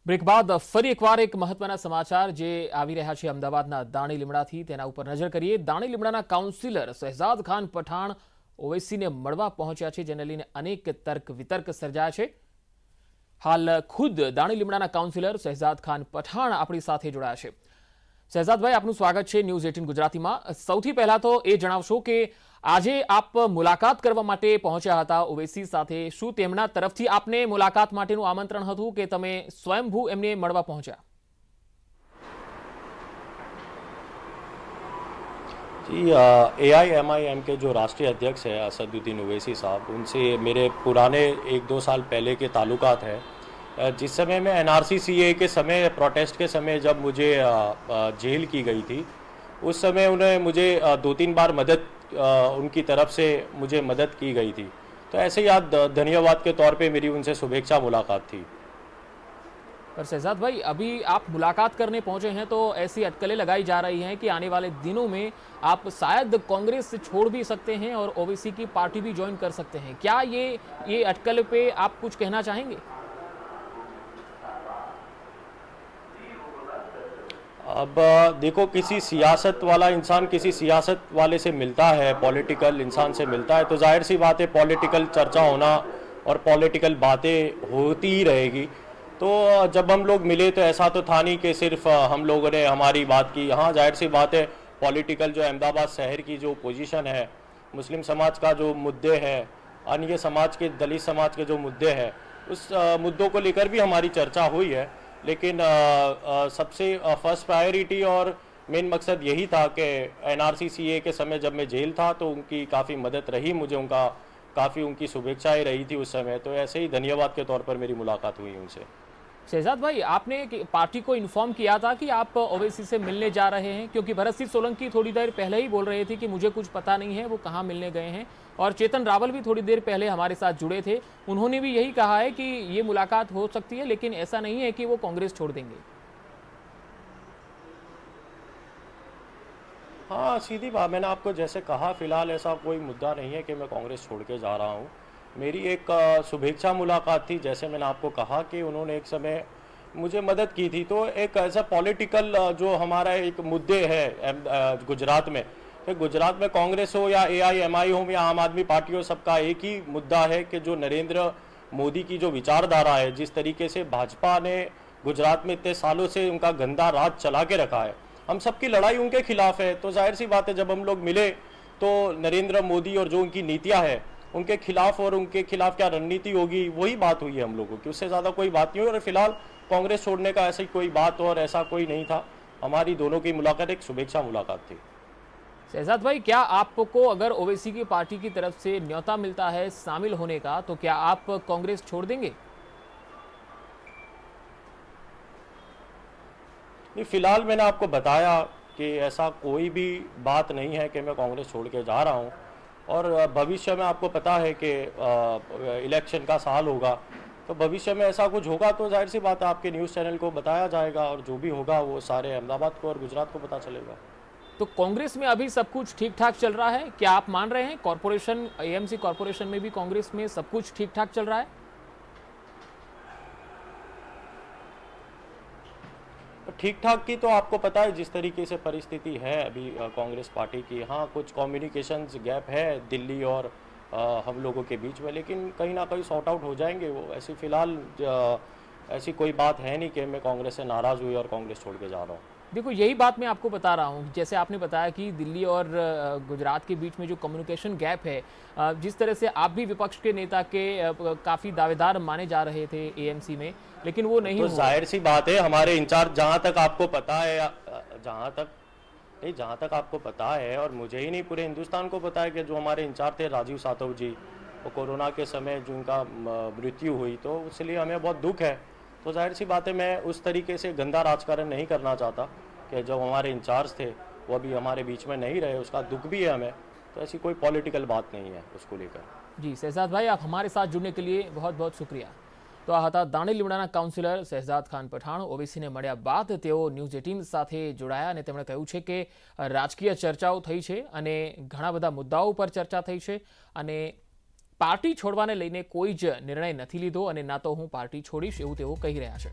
Break બાદ ફરી એકવાર એક મહત્વના સમાચાર જે આવી રહ્યા છે અમદાવાદના દાણી લીમડાથી તેના ઉપર નજર કરીએ। દાણી લીમડાના કાઉન્સિલર શહેજાદ ખાન પઠાણ ઓવૈસીને મળવા પહોંચ્યા છે, જેને લઈને અનેક તર્ક વિતર્ક સર્જાયા છે। હાલ ખુદ દાણી લીમડાના કાઉન્સિલર શહેજાદ ખાન પઠાણ આપણી સાથે જોડાયા છે। શહેજાદભાઈ, આપનું સ્વાગત છે ન્યૂઝ 18 ગુજરાતીમાં। સૌથી પહેલા તો એ જણાવશો કે આજે આપ મુલાકાત કરવા માટે પહોંચ્યા હતા ઓવૈસી સાથે, શું તેમના તરફથી આપને મુલાકાત માટેનું આમંત્રણ હતું કે તમે સ્વયંભૂ એમને મળવા પહોંચ્યા? जी, AIMIM के जो राष्ट्रीय अध्यक्ष है असदुद्दीन ओवैसी साहब, उनसे मेरे पुराने 1-2 साल पहले के ताल्लुकात है। जिस समय मैं NRC CA के समय प्रोटेस्ट के समय जब मुझे जेल की गई थी, उस समय उन्हें मुझे 2-3 बार मदद उनकी तरफ से मुझे मदद की गई थी। तो ऐसे ही आज धन्यवाद के तौर पे मेरी उनसे शुभेच्छा मुलाकात थी। पर शहजाद भाई, अभी आप मुलाकात करने पहुंचे हैं तो ऐसी अटकलें लगाई जा रही हैं कि आने वाले दिनों में आप शायद कांग्रेस छोड़ भी सकते हैं और ओवैसी की पार्टी भी ज्वाइन कर सकते हैं। क्या ये अटकल पे आप कुछ कहना चाहेंगे? अब देखो, किसी सियासत वाला इंसान किसी सियासत वाले से मिलता है, पॉलिटिकल इंसान से मिलता है, तो जाहिर सी बात है पॉलिटिकल चर्चा होना और पॉलिटिकल बातें होती ही रहेगी। तो जब हम लोग मिले तो ऐसा तो था नहीं कि सिर्फ हम लोगों ने हमारी बात की। हाँ, जाहिर सी बात है पॉलिटिकल जो अहमदाबाद शहर की जो पोजीशन है, मुस्लिम समाज का जो मुद्दे हैं, अन्य समाज के, दलित समाज के जो मुद्दे हैं, उस मुद्दों को लेकर भी हमारी चर्चा हुई है। लेकिन सबसे फर्स्ट प्रायोरिटी और मेन मकसद यही था कि NRC CA के समय जब मैं जेल था तो उनकी काफ़ी मदद रही, मुझे उनका काफ़ी उनकी शुभेच्छाएं रही थी उस समय। तो ऐसे ही धन्यवाद के तौर पर मेरी मुलाकात हुई उनसे। शहजाद भाई, आपने पार्टी को इन्फॉर्म किया था कि आप ओवैसी से मिलने जा रहे हैं? क्योंकि भरत सिंह सोलंकी थोड़ी देर पहले ही बोल रहे थे कि मुझे कुछ पता नहीं है वो कहाँ मिलने गए हैं, और चेतन रावल भी थोड़ी देर पहले हमारे साथ जुड़े थे, उन्होंने भी यही कहा है कि ये मुलाकात हो सकती है, लेकिन ऐसा नहीं है कि वो कांग्रेस छोड़ देंगे। हाँ, सीधी बात, मैंने आपको जैसे कहा, फिलहाल ऐसा कोई मुद्दा नहीं है कि मैं कांग्रेस छोड़ के जा रहा हूँ। मेरी एक शुभेच्छा मुलाकात थी, जैसे मैंने आपको कहा कि उन्होंने एक समय मुझे मदद की थी। तो एक ऐसा पॉलिटिकल जो हमारा एक मुद्दे है गुजरात में, तो गुजरात में कांग्रेस हो या AIMI हो या आम आदमी पार्टी हो, सबका एक ही मुद्दा है कि जो नरेंद्र मोदी की जो विचारधारा है, जिस तरीके से भाजपा ने गुजरात में इतने सालों से उनका गंदा राज चला के रखा है, हम सबकी लड़ाई उनके खिलाफ है। तो जाहिर सी बात है जब हम लोग मिले तो नरेंद्र मोदी और जो उनकी नीतियां हैं उनके खिलाफ, और उनके खिलाफ क्या रणनीति होगी, वही बात हुई है हम लोगों की, उससे ज़्यादा कोई बात नहीं हुई। और फिलहाल कांग्रेस छोड़ने का ऐसी कोई बात और ऐसा कोई नहीं था। हमारी दोनों की मुलाकात एक शुभेच्छा मुलाकात थी। शहजाद भाई, क्या आपको अगर ओवैसी की पार्टी की तरफ से न्योता मिलता है शामिल होने का, तो क्या आप कांग्रेस छोड़ देंगे? नहीं, फिलहाल मैंने आपको बताया कि ऐसा कोई भी बात नहीं है कि मैं कांग्रेस छोड़ के जा रहा हूं। और भविष्य में आपको पता है कि इलेक्शन का साल होगा, तो भविष्य में ऐसा कुछ होगा तो जाहिर सी बात है आपके न्यूज़ चैनल को बताया जाएगा, और जो भी होगा वो सारे अहमदाबाद को और गुजरात को पता चलेगा। तो कांग्रेस में अभी सब कुछ ठीक ठाक चल रहा है? क्या आप मान रहे हैं कॉर्पोरेशन, AMC कॉर्पोरेशन में भी कांग्रेस में सब कुछ ठीक ठाक चल रहा है? ठीक ठाक की तो आपको पता है जिस तरीके से परिस्थिति है अभी कांग्रेस पार्टी की। हाँ, कुछ कम्युनिकेशंस गैप है दिल्ली और हम लोगों के बीच में, लेकिन कहीं ना कहीं सॉर्ट आउट हो जाएंगे वो। ऐसी फिलहाल ऐसी कोई बात है नहीं कि मैं कांग्रेस से नाराज़ हुई और कांग्रेस छोड़ के जा रहा हूँ। देखो, यही बात मैं आपको बता रहा हूँ। जैसे आपने बताया कि दिल्ली और गुजरात के बीच में जो कम्युनिकेशन गैप है, जिस तरह से आप भी विपक्ष के नेता के काफ़ी दावेदार माने जा रहे थे AMC में, लेकिन वो नहीं तो हुआ। जाहिर सी बात है हमारे इंचार्ज, जहाँ तक आपको पता है, जहाँ तक आपको पता है, और मुझे ही नहीं पूरे हिंदुस्तान को पता है कि जो हमारे इंचार्ज थे राजीव सातव जी, वो कोरोना के समय जिनका मृत्यु हुई, तो इसलिए हमें बहुत दुख है। तो जाहिर सी बात है मैं उस तरीके से गंदा राजकारण नहीं करना चाहता कि जो हमारे इंचार्ज थे वो अभी हमारे बीच में नहीं रहे, उसका दुख भी है हमें। तो ऐसी कोई पॉलिटिकल बात नहीं है उसको लेकर। जी शहजाद भाई, आप हमारे साथ जुड़ने के लिए बहुत बहुत शुक्रिया। तो आ હતા દાણી લીમડાના કાઉન્સિલર શહેજાદ ખાન પઠાણ। ઓવૈસીને મળ્યા બાદ તેઓ ન્યૂઝ 18 સાથે જોડાયા અને તેમણે કહ્યું છે કે રાજકીય ચર્ચાઓ થઈ છે અને ઘણા બધા મુદ્દાઓ પર ચર્ચા થઈ છે અને પાર્ટી છોડવાને લઈને કોઈ જ નિર્ણય નથી લીધો અને ના તો હું પાર્ટી છોડીશ એવું તેઓ કહી રહ્યા છે।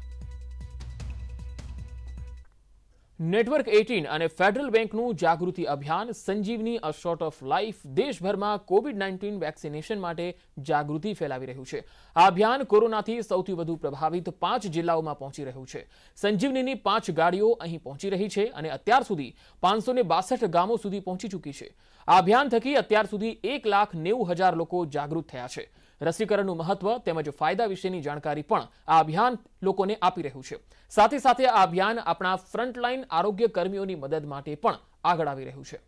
નેટવર્ક 18 અને ફેડરલ બેંકનું જાગૃતિ અભિયાન સંજીવની અ શોર્ટ ઓફ લાઈફ દેશભરમાં કોવિડ-19 વેક્સિનેશન માટે જાગૃતિ ફેલાવી રહ્યું છે. આ અભિયાન કોરોનાથી સૌથી વધુ પ્રભાવિત 5 જિલ્લાઓમાં પહોંચી રહ્યું છે. સંજીવનીની 5 ગાડીઓ અહીં પહોંચી રહી છે અને અત્યાર સુધી 562 ગામો સુધી પહોંચી ચૂકી છે. આ અભિયાન થકી અત્યાર સુધી 1,90,000 લોકો જાગૃત થયા છે. રસીકરણનું મહત્વ તેમજ ફાયદા વિશેની જાણકારી પણ આ અભિયાન લોકોને આપી રહ્યું છે. સાથે સાથે આ અભિયાન આપણા ફ્રન્ટલાઈન આરોગ્ય કર્મીઓની મદદ માટે પણ આગળ આવી રહ્યું છે.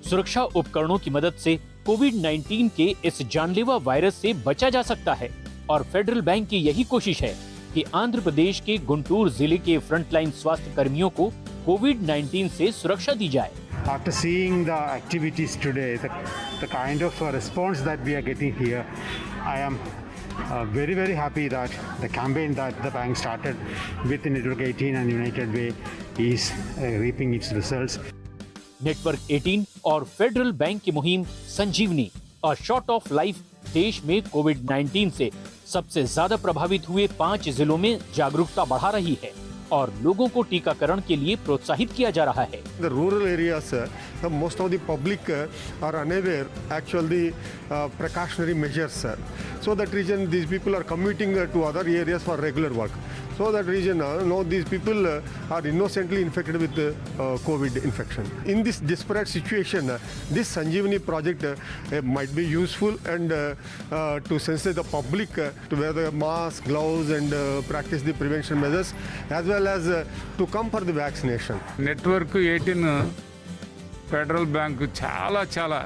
सुरक्षा उपकरणों की मदद से कोविड-19 के इस जानलेवा वायरस से बचा जा सकता है और फेडरल बैंक की यही कोशिश है कि आंध्र प्रदेश के गुंटूर जिले के फ्रंटलाइन स्वास्थ्य कर्मियों को कोविड-19 से सुरक्षा दी जाए. After seeing the activities today, the kind of response that we are getting here, I am very happy that the campaign that the bank started with Network 18 and United Way is reaping its results. Network 18 और federal bank की मुहिम संजीवनी और short of life देश में कोविड-19 से सबसे ज्यादा प्रभावित हुए 5 जिलों में जागरूकता बढ़ा रही है और लोगों को टीकाकरण के लिए प्रोत्साहित किया जा रहा है. The rural areas, most of the public are unaware actually precautionary measures. So that reason these people are commuting to other areas for regular work. So that reason now these people are innocently infected with COVID infection. In this desperate situation, this Sanjeevani project might be useful and to sensitize the public to wear the mask, gloves and practice the prevention measures as well as to come for the vaccination. Network 18 federal bank చాలా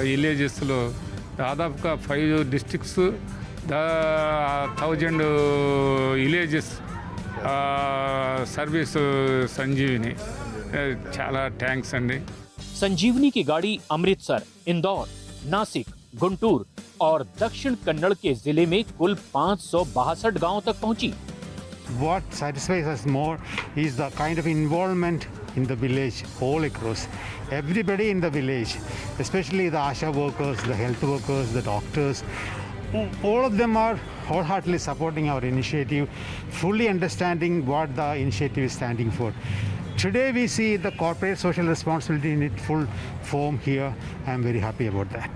విలేజెస్లో దాదాపుగా 5 districts 1000 villages service Sanjeevini చాలా thanks అండి. संजीवनी की गाड़ी अमृतसर, इंदौर, नासिक, गुंटूर और दक्षिण कन्नड़ के जिले में कुल 562 गांवों तक पहुंची. What satisfies us more is the kind of involvement in the village all across. Everybody in the village, especially the ASHA workers, the health workers, the doctors, all of them are wholeheartedly supporting our initiative, fully understanding what the initiative is standing for. Today we see the corporate social responsibility in its full form here. I am very happy about that.